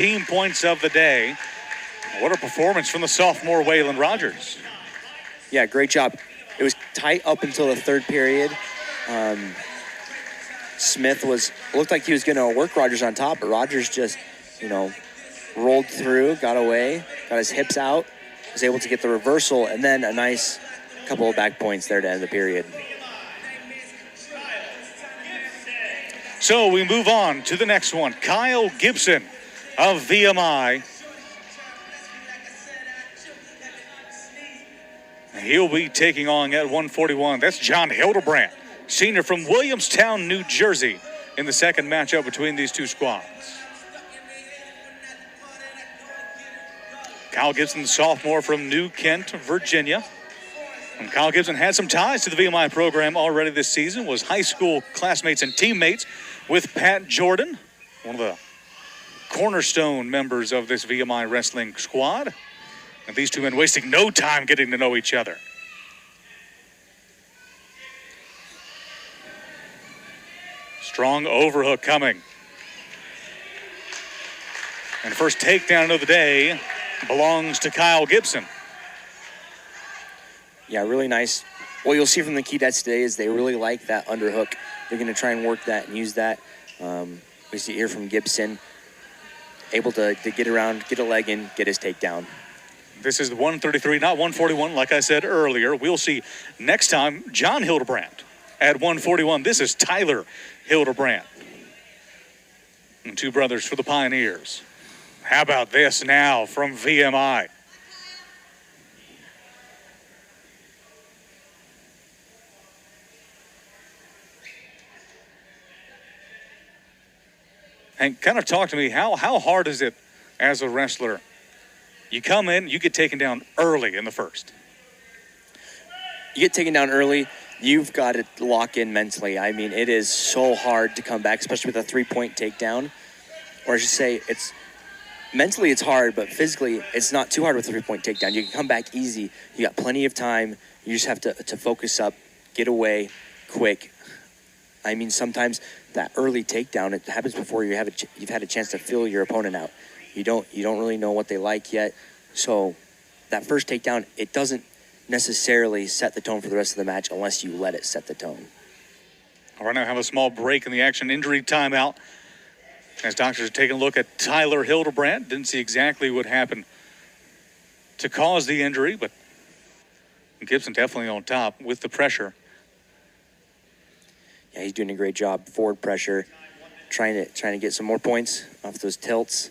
Team points of the day. What a performance from the sophomore Waylon Rogers. Yeah, great job. It was tight up until the third period. Smith looked like he was going to work Rogers on top, but Rogers just, rolled through, got away, got his hips out, was able to get the reversal, and then a nice couple of back points there to end the period. So we move on to the next one. Kyle Gibson of VMI. He'll be taking on at 141. That's John Hildebrandt, senior from Williamstown, New Jersey, in the second matchup between these two squads. Kyle Gibson, sophomore from New Kent, Virginia. And Kyle Gibson had some ties to the VMI program already this season, was high school classmates and teammates with Pat Jordan, one of the cornerstone members of this VMI wrestling squad. And these two men wasting no time getting to know each other. Strong overhook coming. And first takedown of the day belongs to Kyle Gibson. Yeah, really nice. What you'll see from the Keydets today is they really like that underhook. They're going to try and work that and use that. We see here from Gibson, able to get around, get a leg in, get his takedown. This is the 133, not 141, like I said earlier. We'll see next time John Hildebrandt at 141. This is Tyler Hildebrandt. And two brothers for the Pioneers. How about this now from VMI? And kind of talk to me, how hard is it as a wrestler? You come in, you get taken down early in the first. You get taken down early, you've got to lock in mentally. I mean, it is so hard to come back, especially with a 3-point takedown. Or I should say, mentally it's hard, but physically it's not too hard with a 3-point takedown. You can come back easy. You got plenty of time. You just have to focus up, get away quick. I mean, sometimes that early takedown, it happens before you've had a chance to feel your opponent out. You don't really know what they like yet. So that first takedown, it doesn't necessarily set the tone for the rest of the match unless you let it set the tone. All right, now have a small break in the action. Injury timeout. As doctors are taking a look at Tyler Hildebrandt. Didn't see exactly what happened to cause the injury, but Gibson definitely on top with the pressure. Yeah, he's doing a great job. Forward pressure, trying to get some more points off those tilts.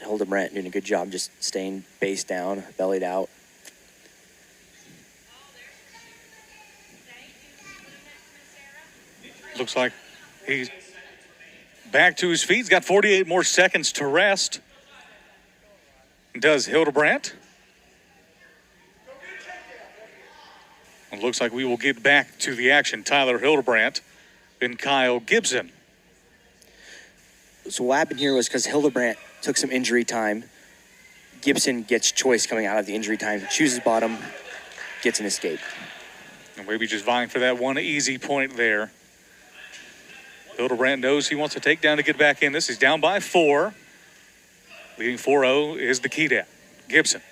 Hildebrandt doing a good job just staying base down, bellied out. Looks like he's back to his feet. He's got 48 more seconds to rest. Does Hildebrandt. It looks like we will get back to the action. Tyler Hildebrandt and Kyle Gibson. So what happened here was because Hildebrandt took some injury time, Gibson gets choice coming out of the injury time, chooses bottom, gets an escape. And maybe just vying for that one easy point there. Hildebrandt knows he wants to take down to get back in this. He's down by 4. Leading 4-0 is the Keydat. Gibson.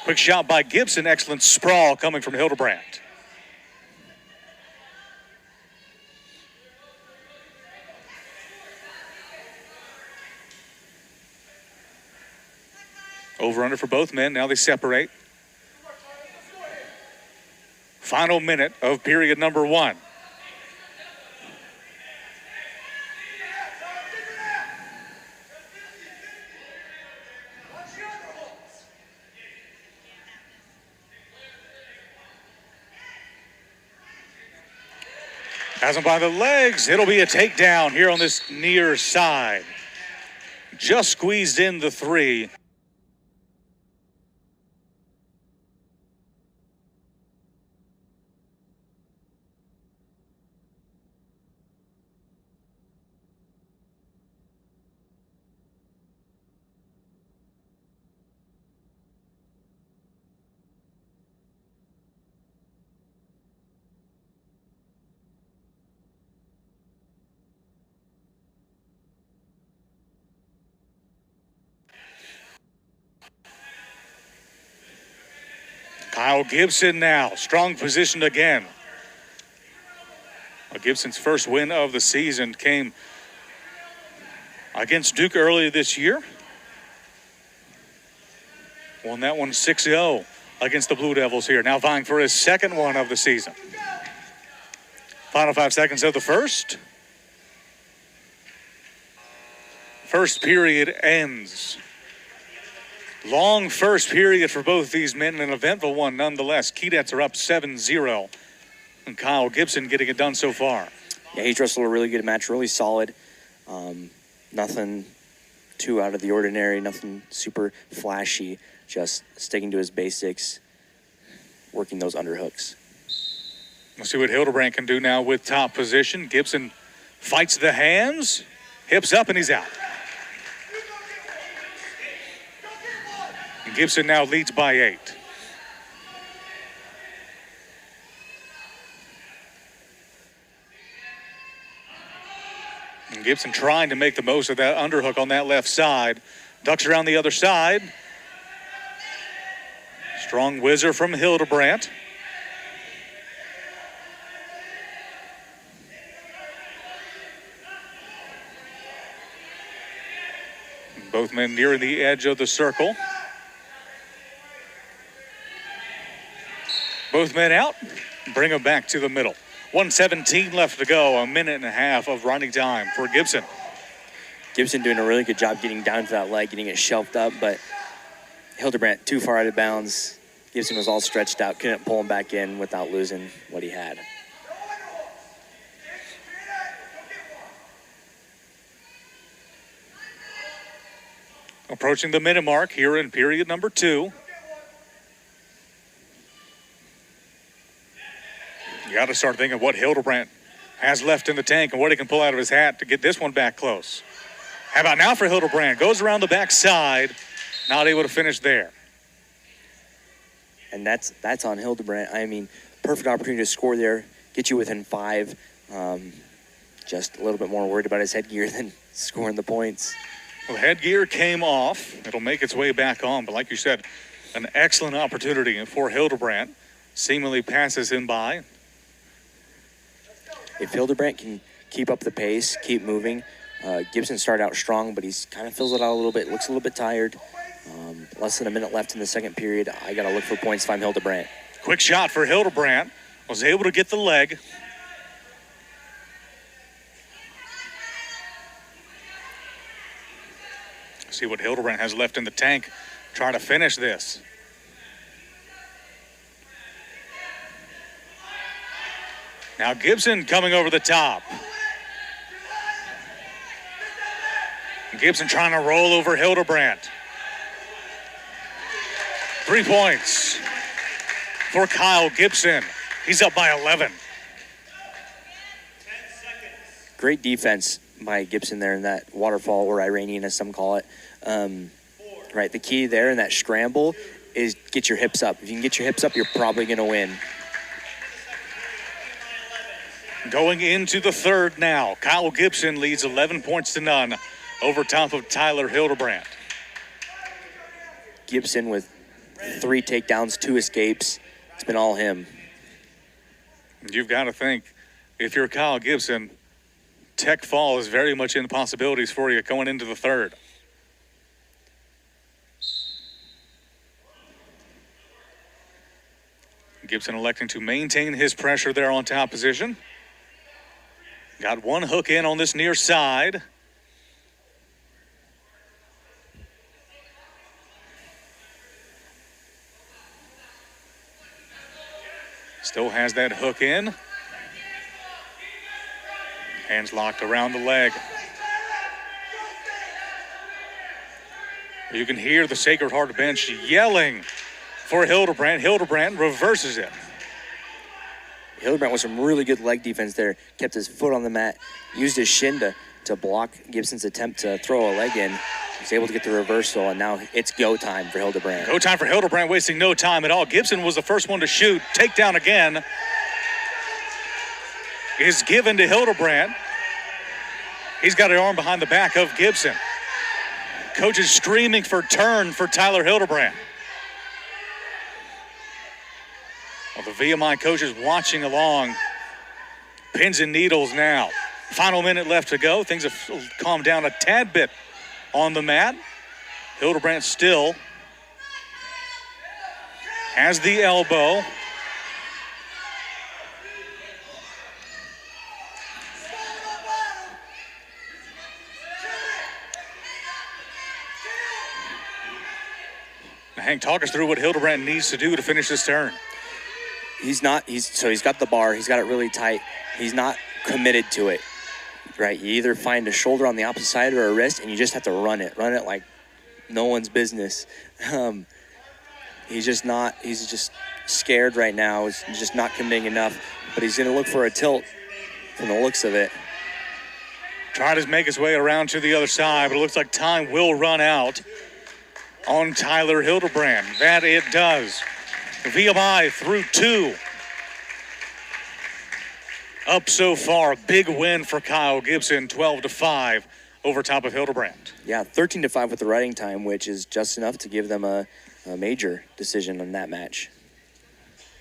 Quick shot by Gibson. Excellent sprawl coming from Hildebrandt. Over under for both men. Now they separate. Final minute of period number 1. Has him by the legs. It'll be a takedown here on this near side. Just squeezed in the 3. Kyle Gibson now, strong position again. Gibson's first win of the season came against Duke earlier this year. Won that one 6-0 against the Blue Devils here. Now vying for his second one of the season. Final 5 seconds of the first. First period ends. Long first period for both these men, an eventful one nonetheless. Keydets are up 7-0. And Kyle Gibson getting it done so far. Yeah, he's wrestled a really good match, really solid. Nothing too out of the ordinary, nothing super flashy, just sticking to his basics, working those underhooks. We'll see what Hildebrandt can do now with top position. Gibson fights the hands, hips up, and he's out. And Gibson now leads by 8. And Gibson trying to make the most of that underhook on that left side. Ducks around the other side. Strong whizzer from Hildebrandt. Both men nearing the edge of the circle. Both men out. Bring them back to the middle. 1:17 left to go. A minute and a half of running time for Gibson. Gibson doing a really good job getting down to that leg, getting it shelved up, but Hildebrandt too far out of bounds. Gibson was all stretched out, couldn't pull him back in without losing what he had. Approaching the minute mark here in period number 2. You got to start thinking what Hildebrandt has left in the tank and what he can pull out of his hat to get this one back close. How about now for Hildebrandt? Goes around the back side, not able to finish there. And that's on Hildebrandt. I mean, perfect opportunity to score there, get you within 5. Just a little bit more worried about his headgear than scoring the points. Well, the headgear came off. It'll make its way back on. But like you said, an excellent opportunity for Hildebrandt. Seemingly passes him by. If Hildebrandt can keep up the pace, keep moving, Gibson started out strong, but he's kind of fills it out a little bit, looks a little bit tired. Less than a minute left in the second period. I got to look for points if I'm Hildebrandt. Quick shot for Hildebrandt. Was able to get the leg. See what Hildebrandt has left in the tank. Try to finish this. Now Gibson coming over the top. Gibson trying to roll over Hildebrandt. 3 points for Kyle Gibson. He's up by 11. Great defense by Gibson there in that waterfall, or Iranian as some call it. Right, the key there in that scramble is get your hips up. If you can get your hips up, you're probably going to win. Going into the third now. Kyle Gibson leads 11 points to none over top of Tyler Hildebrandt. Gibson with 3 takedowns, 2 escapes. It's been all him. You've got to think, if you're Kyle Gibson, tech fall is very much in the possibilities for you going into the third. Gibson electing to maintain his pressure there on top position. Got one hook in on this near side. Still has that hook in. Hands locked around the leg. You can hear the Sacred Heart bench yelling for Hildebrandt. Hildebrandt reverses it. Hildebrandt with some really good leg defense there. Kept his foot on the mat, used his shin to block Gibson's attempt to throw a leg in. He's able to get the reversal, and now it's go time for Hildebrandt. Go time for Hildebrandt, wasting no time at all. Gibson was the first one to shoot. Takedown again is given to Hildebrandt. He's got an arm behind the back of Gibson. Coach is screaming for turn for Tyler Hildebrandt. VMI coaches watching along. Pins and needles now. Final minute left to go. Things have calmed down a tad bit on the mat. Hildebrandt still has the elbow. Hank, talk us through what Hildebrandt needs to do to finish this turn. He's got the bar. He's got it really tight. He's not committed to it, right? You either find a shoulder on the opposite side or a wrist, and you just have to run it like no one's business. He's just scared right now. He's just not committing enough, but he's going to look for a tilt from the looks of it. Try to make his way around to the other side, but it looks like time will run out on Tyler Hildebrandt. That it does. VMI through 2. Up so far, big win for Kyle Gibson, 12-5 over top of Hildebrandt. Yeah, 13-5 with the riding time, which is just enough to give them a major decision on that match.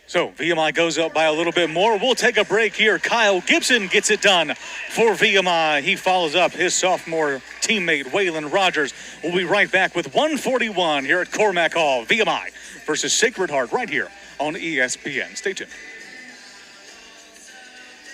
So VMI goes up by a little bit more. We'll take a break here. Kyle Gibson gets it done for VMI. He follows up his sophomore teammate, Waylon Rogers. We'll be right back with 141 here at Cormac Hall. VMI versus Sacred Heart right here on ESPN. Stay tuned.